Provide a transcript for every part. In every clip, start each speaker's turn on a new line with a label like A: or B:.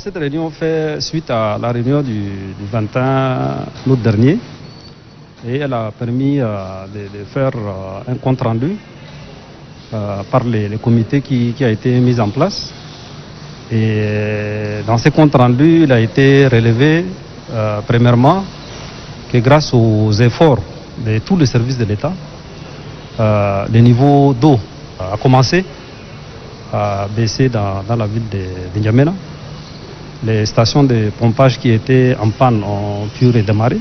A: Cette réunion fait suite à la réunion du 21 août dernier et elle a permis de faire un compte rendu par les comités qui a été mis en place. Et dans ce compte rendu, il a été relevé premièrement que grâce aux efforts de tous les services de l'État, le niveau d'eau a commencé à baisser dans la ville de N'Djamena. Les stations de pompage qui étaient en panne ont pu redémarrer.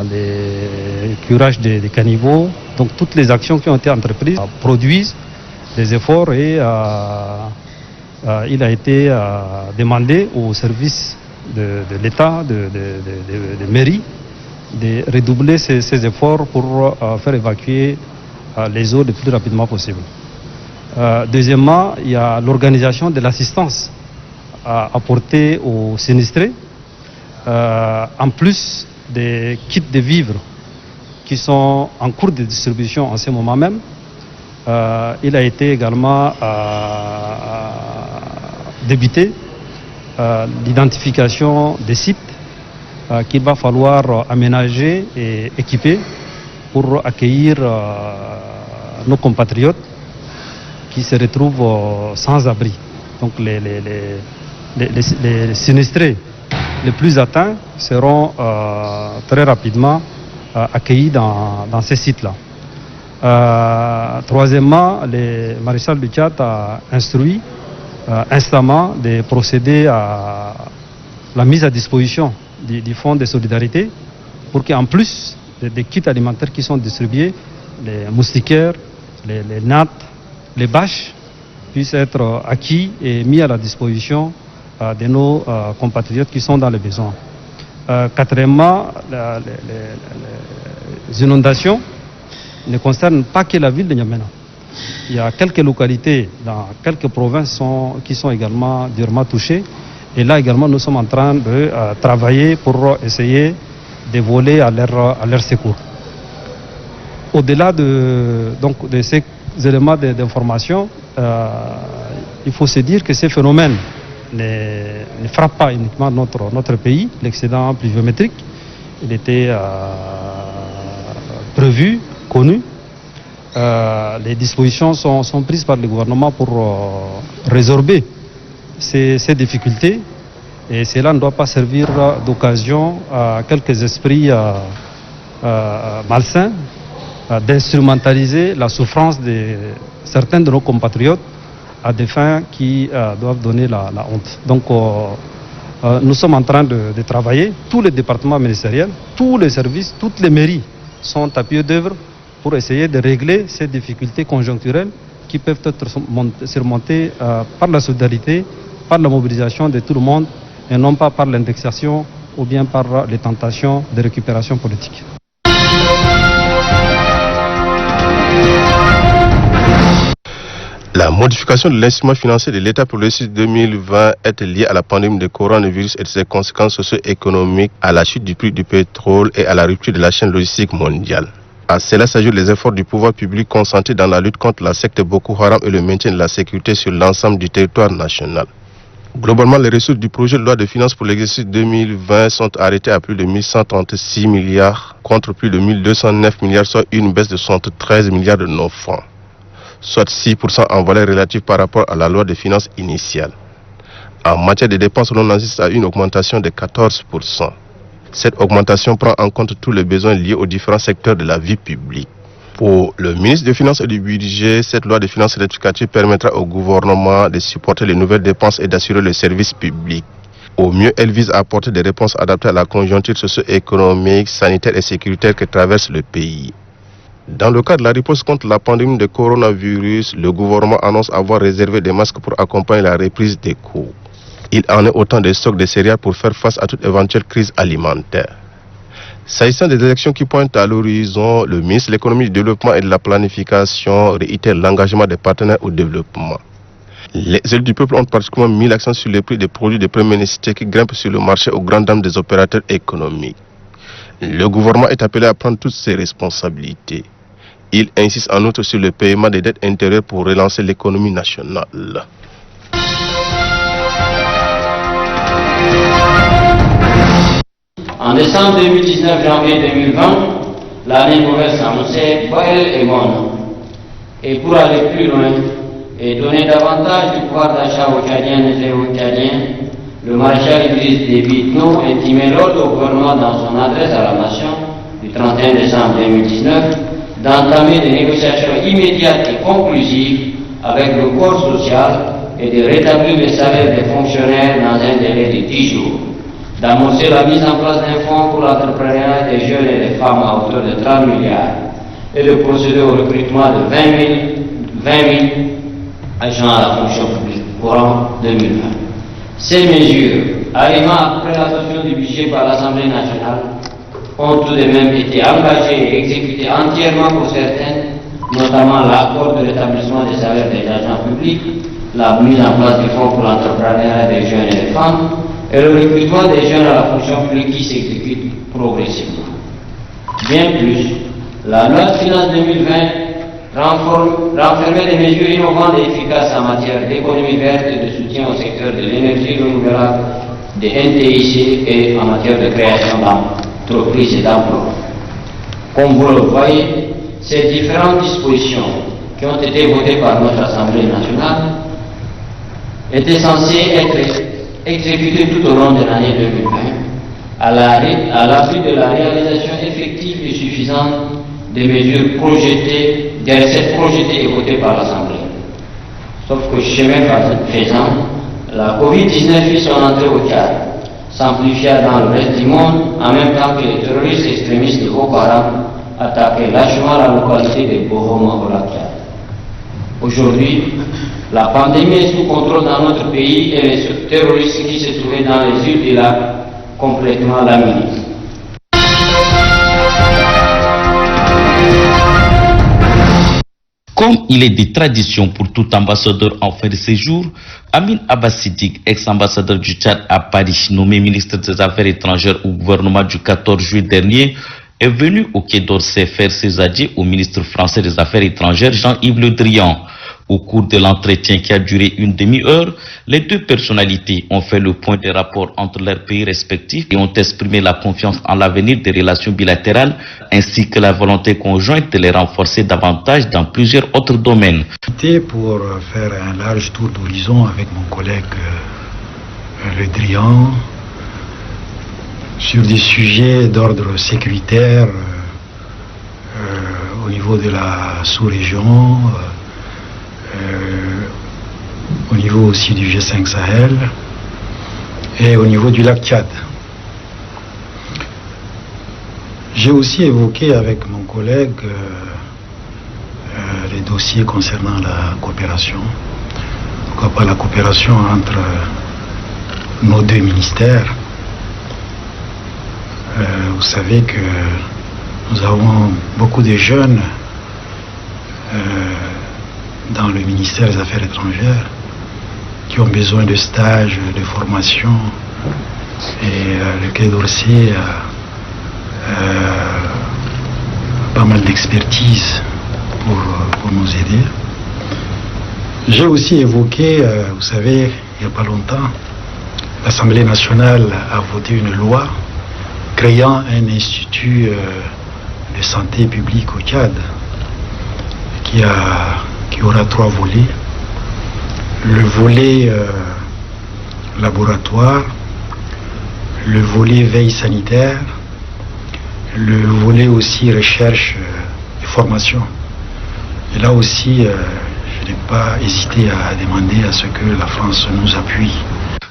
A: Les curages des caniveaux, donc toutes les actions qui ont été entreprises produisent des efforts et il a été demandé aux services de l'État, de mairie, de redoubler ces efforts pour faire évacuer les eaux le plus rapidement possible. Deuxièmement, il y a l'organisation de l'assistance apportée aux sinistrés, en plus des kits de vivres qui sont en cours de distribution en ce moment même. Il a été également débuté l'identification des sites qu'il va falloir aménager et équiper pour accueillir nos compatriotes qui se retrouvent sans abri. Donc les sinistrés les plus atteints seront très rapidement accueillis dans ces sites-là. Troisièmement, le maréchal du Tchad a instruit instamment de procéder à la mise à disposition du fonds de solidarité pour qu'en plus des kits alimentaires qui sont distribués, les moustiquaires, les nattes, les bâches puissent être acquis et mis à la disposition de nos compatriotes qui sont dans les besoins. Quatrièmement, les inondations ne concernent pas que la ville de N'Djamena. Il y a quelques localités dans quelques provinces qui sont également durement touchées. Et là également, nous sommes en train de travailler pour essayer de voler à leur secours. Au-delà de ces éléments d'information, il faut se dire que ces phénomènes ne frappent pas uniquement notre pays. L'excédent pluviométrique, il était prévu, connu. Les dispositions sont prises par le gouvernement pour résorber ces difficultés, et cela ne doit pas servir d'occasion à quelques esprits malsains d'instrumentaliser la souffrance de certains de nos compatriotes à des fins qui doivent donner la honte. Donc nous sommes en train de travailler, tous les départements ministériels, tous les services, toutes les mairies sont à pied d'œuvre pour essayer de régler ces difficultés conjoncturelles qui peuvent être surmontées par la solidarité, par la mobilisation de tout le monde et non pas par l'indexation ou bien par les tentations de récupération politique.
B: La modification de l'instrument financier de l'État pour l'exercice 2020 est liée à la pandémie de coronavirus et de ses conséquences socio-économiques, à la chute du prix du pétrole et à la rupture de la chaîne logistique mondiale. À cela s'ajoutent les efforts du pouvoir public consentis dans la lutte contre la secte Boko Haram et le maintien de la sécurité sur l'ensemble du territoire national. Globalement, les ressources du projet de loi de finances pour l'exercice 2020 sont arrêtées à plus de 1136 milliards contre plus de 1209 milliards, soit une baisse de 73 milliards de nos francs, soit 6% en valeur relative par rapport à la loi de finances initiale. En matière de dépenses, on assiste à une augmentation de 14%. Cette augmentation prend en compte tous les besoins liés aux différents secteurs de la vie publique. Pour le ministre des Finances et du Budget, cette loi de finances rectificative permettra au gouvernement de supporter les nouvelles dépenses et d'assurer le service public. Au mieux, elle vise à apporter des réponses adaptées à la conjoncture socio-économique, sanitaire et sécuritaire que traverse le pays. Dans le cadre de la riposte contre la pandémie de coronavirus, le gouvernement annonce avoir réservé des masques pour accompagner la reprise des cours. Il en est autant de stocks de céréales pour faire face à toute éventuelle crise alimentaire. S'agissant des élections qui pointent à l'horizon, le ministre de l'économie, du développement et de la planification réitère l'engagement des partenaires au développement. Les élus du peuple ont particulièrement mis l'accent sur les prix des produits de première nécessité qui grimpent sur le marché aux grandes dames des opérateurs économiques. Le gouvernement est appelé à prendre toutes ses responsabilités. Il insiste en outre sur le paiement des dettes intérieures pour relancer l'économie nationale.
C: En décembre 2019, janvier 2020, l'année nouvelle s'annonçait belle et bonne. Et pour aller plus loin et donner davantage du pouvoir d'achat aux Tchadiennes et aux Tchadiens, le maréchal Idriss Déby Itno intimait l'ordre au gouvernement dans son adresse à la nation du 31 décembre 2019 d'entamer des négociations immédiates et conclusives avec le corps social et de rétablir les salaires des fonctionnaires dans un délai de 10 jours, d'amorcer la mise en place d'un fonds pour l'entrepreneuriat des jeunes et des femmes à hauteur de 30 milliards et de procéder au recrutement de 20 000 agents à la fonction publique courant 2020. Ces mesures, arrivant après l'adoption du budget par l'Assemblée nationale, ont tout de même été engagées et exécutées entièrement pour certaines, notamment l'accord de rétablissement des salaires des agents publics, la mise en place du fonds pour l'entrepreneuriat des jeunes et des femmes, et le recrutement des jeunes à la fonction publique qui s'exécute progressivement. Bien plus, la loi de finances 2020 renfermait des mesures innovantes et efficaces en matière d'économie verte et de soutien au secteur de l'énergie renouvelable, des NTIC et en matière de création d'entreprises et d'emplois. Comme vous le voyez, ces différentes dispositions qui ont été votées par notre Assemblée nationale étaient censées être exécutées tout au long de l'année 2020, à l'appui de la réalisation effective et suffisante des mesures projetées, des recettes projetées et votées par l'Assemblée. Sauf que chemin faisant, la Covid-19 fit son entrée au Tchad, s'amplifia dans le reste du monde, en même temps que les terroristes extrémistes de Boko Haram attaquaient lâchement la localité de Bohoma au lac Tchad. Aujourd'hui, la pandémie est sous contrôle dans notre pays et les terroristes qui se trouvaient dans les îles du lac complètement laminés.
D: Comme il est de tradition pour tout ambassadeur en fin de séjour, Amin Abbas Siddique, ex-ambassadeur du Tchad à Paris, nommé ministre des Affaires étrangères au gouvernement du 14 juillet dernier, est venu au Quai d'Orsay faire ses adieux au ministre français des Affaires étrangères Jean-Yves Le Drian. Au cours de l'entretien qui a duré une demi-heure, les deux personnalités ont fait le point des rapports entre leurs pays respectifs et ont exprimé la confiance en l'avenir des relations bilatérales ainsi que la volonté conjointe de les renforcer davantage dans plusieurs autres domaines.
E: Pour faire un large tour d'horizon avec mon collègue Le Drian sur des sujets d'ordre sécuritaire au niveau de la sous-région, au niveau aussi du G5 Sahel et au niveau du lac Tchad. J'ai aussi évoqué avec mon collègue les dossiers concernant la coopération. Pourquoi pas la coopération entre nos deux ministères. Vous savez que nous avons beaucoup de jeunes dans le ministère des Affaires étrangères qui ont besoin de stages, de formation, et le Quai d'Orsay a pas mal d'expertise pour nous aider. J'ai aussi évoqué, vous savez, il n'y a pas longtemps, l'Assemblée nationale a voté une loi créant un institut de santé publique au Tchad qui aura 3 volets. Le volet laboratoire, le volet veille sanitaire, le volet aussi recherche et formation. Et là aussi, je n'ai pas hésité à demander à ce que la France nous appuie.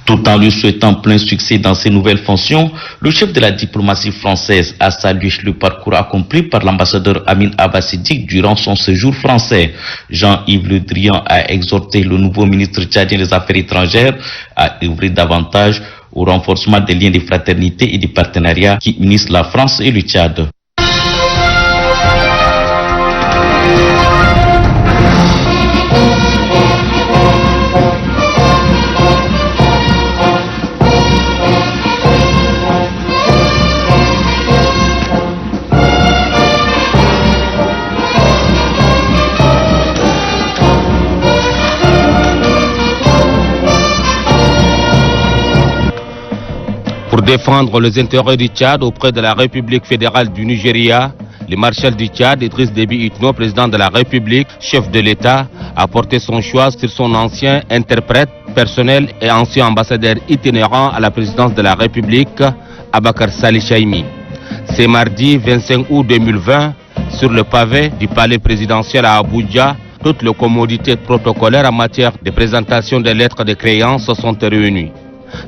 D: Tout en lui souhaitant plein succès dans ses nouvelles fonctions, le chef de la diplomatie française a salué le parcours accompli par l'ambassadeur Amin Abbas Siddique durant son séjour français. Jean-Yves Le Drian a exhorté le nouveau ministre tchadien des Affaires étrangères à œuvrer davantage au renforcement des liens de fraternité et de partenariat qui unissent la France et le Tchad.
F: défendre les intérêts du Tchad auprès de la République fédérale du Nigeria, le maréchal du Tchad, Idriss Déby Itno, président de la République, chef de l'État, a porté son choix sur son ancien interprète personnel et ancien ambassadeur itinérant à la présidence de la République, Abakar Salih Chaimi. C'est mardi 25 août 2020, sur le pavé du palais présidentiel à Abuja, toutes les commodités protocolaires en matière de présentation des lettres de créance sont réunies.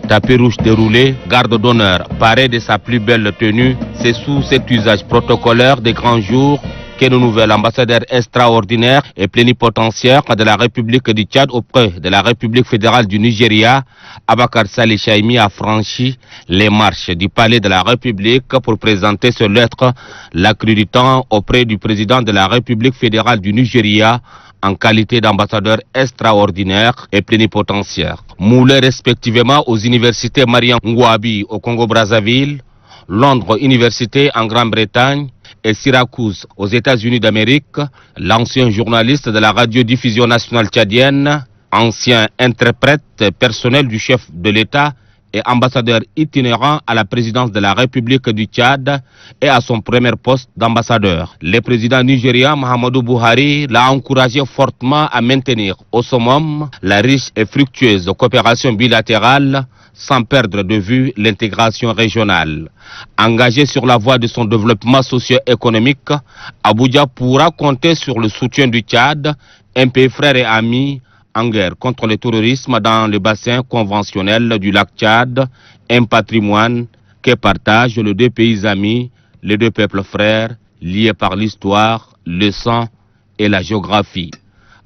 F: Tapis rouge déroulé, garde d'honneur, paré de sa plus belle tenue, c'est sous cet usage protocolaire des grands jours que le nouvel ambassadeur extraordinaire et plénipotentiaire de la République du Tchad auprès de la République fédérale du Nigeria, Abakar Salih Chaimi, a franchi les marches du palais de la République pour présenter ses lettres, l'accréditant auprès du président de la République fédérale du Nigeria en qualité d'ambassadeur extraordinaire et plénipotentiaire. Moulés respectivement aux universités Mariam Ngouabi au Congo-Brazzaville, Londres Université en Grande-Bretagne et Syracuse aux États-Unis d'Amérique, l'ancien journaliste de la radiodiffusion nationale tchadienne, ancien interprète personnel du chef de l'État et ambassadeur itinérant à la présidence de la République du Tchad et à son premier poste d'ambassadeur. Le président nigérian Muhammadu Buhari l'a encouragé fortement à maintenir au summum la riche et fructueuse coopération bilatérale sans perdre de vue l'intégration régionale. Engagé sur la voie de son développement socio-économique, Abuja pourra compter sur le soutien du Tchad, un pays frère et ami en guerre contre le terrorisme dans le bassin conventionnel du lac Tchad, un patrimoine que partagent les deux pays amis, les deux peuples frères, liés par l'histoire, le sang et la géographie.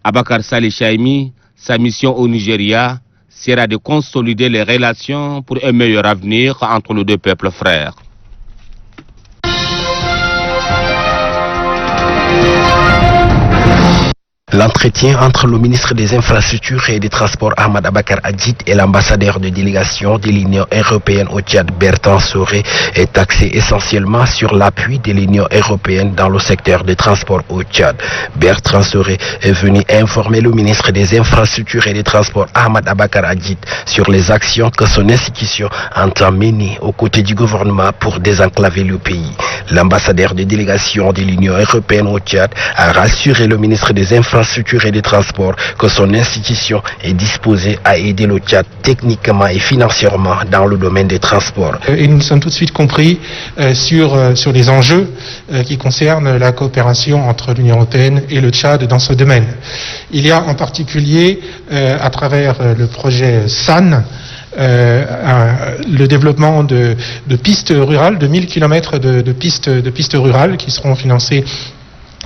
F: Abakar Salih Chaimi, sa mission au Nigeria sera de consolider les relations pour un meilleur avenir entre les deux peuples frères.
G: L'entretien entre le ministre des Infrastructures et des Transports Ahmad Abakar Adjid et l'ambassadeur de délégation de l'Union européenne au Tchad Bertrand Soré est axé essentiellement sur l'appui de l'Union européenne dans le secteur des transports au Tchad. Bertrand Soré est venu informer le ministre des Infrastructures et des Transports Ahmad Abakar Adjid sur les actions que son institution entend mener aux côtés du gouvernement pour désenclaver le pays. L'ambassadeur de délégation de l'Union européenne au Tchad a rassuré le ministre des Infrastructures et des Transports que son institution est disposée à aider le Tchad techniquement et financièrement dans le domaine des transports.
H: Et nous sommes tout de suite compris sur les enjeux qui concernent la coopération entre l'Union européenne et le Tchad dans ce domaine. Il y a en particulier, à travers le projet SAN, le développement de pistes rurales, de 1000 km de pistes rurales qui seront financées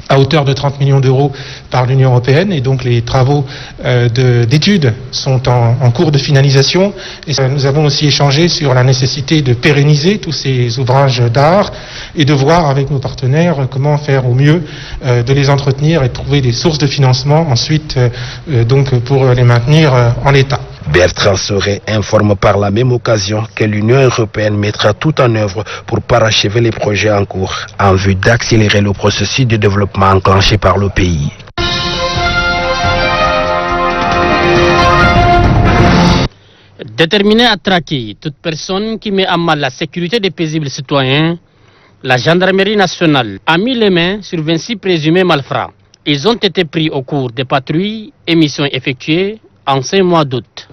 H: à hauteur de 30 millions d'euros par l'Union européenne, et donc les travaux d'études sont en cours de finalisation. Et nous avons aussi échangé sur la nécessité de pérenniser tous ces ouvrages d'art et de voir avec nos partenaires comment faire au mieux de les entretenir et de trouver des sources de financement ensuite donc pour les maintenir en l'état.
G: Bertrand Soré informe par la même occasion que l'Union européenne mettra tout en œuvre pour parachever les projets en cours en vue d'accélérer le processus de développement enclenché par le pays.
I: Déterminé à traquer toute personne qui met à mal la sécurité des paisibles citoyens, la gendarmerie nationale a mis les mains sur 26 présumés malfrats. Ils ont été pris au cours des patrouilles et missions effectuées en 5 mois d'août.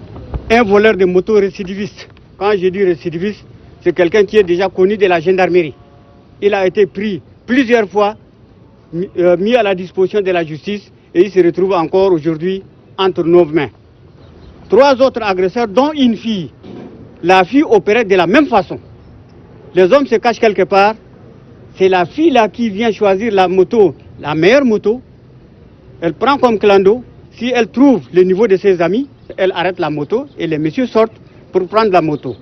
J: Un voleur de moto récidiviste, quand je dis récidiviste, c'est quelqu'un qui est déjà connu de la gendarmerie. Il a été pris plusieurs fois, mis à la disposition de la justice, et il se retrouve encore aujourd'hui entre nos mains. 3 autres agresseurs, dont une fille. La fille opérait de la même façon. Les hommes se cachent quelque part. C'est la fille là qui vient choisir la moto, la meilleure moto. Elle prend comme clando. Si elle trouve le niveau de ses amis, elle arrête la moto et les messieurs sortent pour prendre la moto.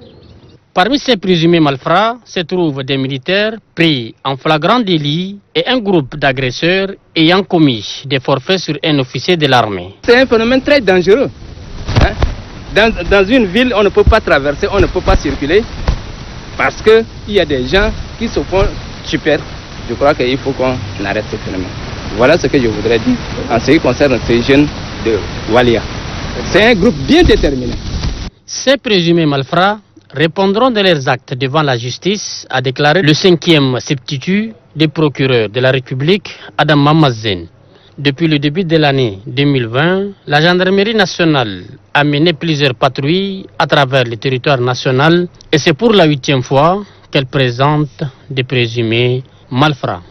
I: Parmi ces présumés malfrats se trouvent des militaires pris en flagrant délit et un groupe d'agresseurs ayant commis des forfaits sur un officier de l'armée.
K: C'est un phénomène très dangereux. Dans une ville, on ne peut pas traverser, on ne peut pas circuler parce qu'il y a des gens qui se font super. Je crois qu'il faut qu'on arrête ce phénomène. Voilà ce que je voudrais dire en ce qui concerne ces jeunes de Walia. C'est un groupe bien déterminé.
I: Ces présumés malfrats répondront de leurs actes devant la justice, a déclaré le 5e substitut des procureurs de la République, Adam Mamazen. Depuis le début de l'année 2020, la gendarmerie nationale a mené plusieurs patrouilles à travers le territoire national et c'est pour la 8e fois qu'elle présente des présumés malfrats.